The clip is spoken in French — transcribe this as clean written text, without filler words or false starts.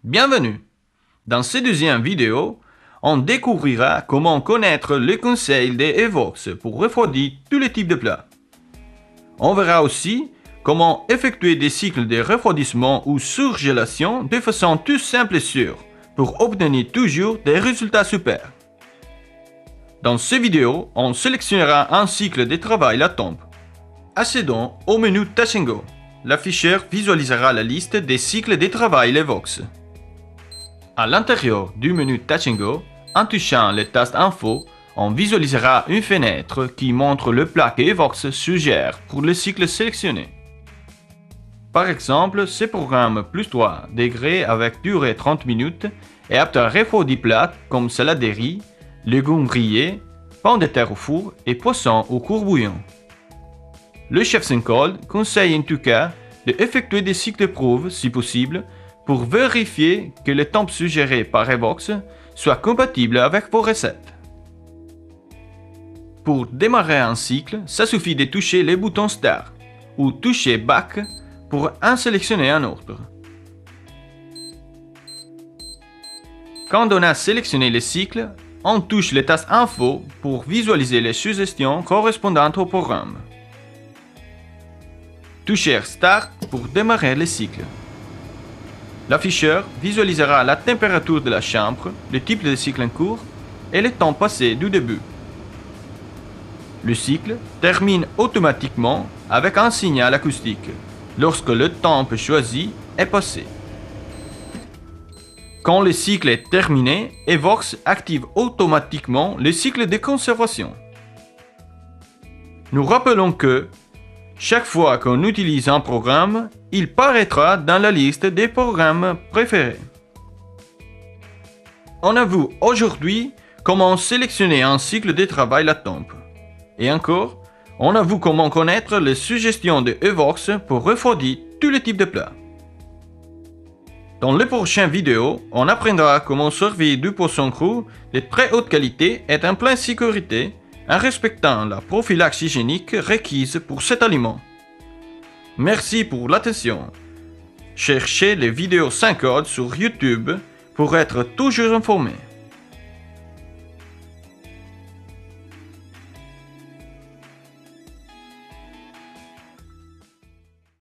Bienvenue! Dans cette deuxième vidéo, on découvrira comment connaître les conseils des Evox pour refroidir tous les types de plats. On verra aussi comment effectuer des cycles de refroidissement ou surgélation de façon tout simple et sûre pour obtenir toujours des résultats super. Dans cette vidéo, on sélectionnera un cycle de travail latente. Accédons au menu Touch & Go. L'afficheur visualisera la liste des cycles de travail Evox. À l'intérieur du menu Touch & Go, en touchant le taste Info, on visualisera une fenêtre qui montre le plat que Evox suggère pour le cycle sélectionné. Par exemple, ce programme plus 3 degrés avec durée 30 minutes est apte à refroidir plats comme salade de riz, légumes grillés, pommes de terre au four et poissons au courbouillon. Le chef Syncode conseille en tout cas d'effectuer des cycles de preuve si possible pour vérifier que le temps suggéré par Evox soit compatible avec vos recettes. Pour démarrer un cycle, ça suffit de toucher le bouton Start ou toucher Back pour en sélectionner un autre. Quand on a sélectionné le cycle, on touche le taste Info pour visualiser les suggestions correspondantes au programme. Toucher Start pour démarrer le cycle. L'afficheur visualisera la température de la chambre, le type de cycle en cours et le temps passé du début. Le cycle termine automatiquement avec un signal acoustique lorsque le temps choisi est passé. Quand le cycle est terminé, Evox active automatiquement le cycle de conservation. Nous rappelons que chaque fois qu'on utilise un programme, il paraîtra dans la liste des programmes préférés. On a vu aujourd'hui comment sélectionner un cycle de travail latent. Et encore, on a vu comment connaître les suggestions de Evox pour refroidir tous les types de plats. Dans les prochaines vidéos, on apprendra comment servir du poisson cru de très haute qualité et en pleine sécurité en respectant la prophylaxie hygiénique requise pour cet aliment. Merci pour l'attention. Cherchez les vidéos Syncode sur YouTube pour être toujours informé.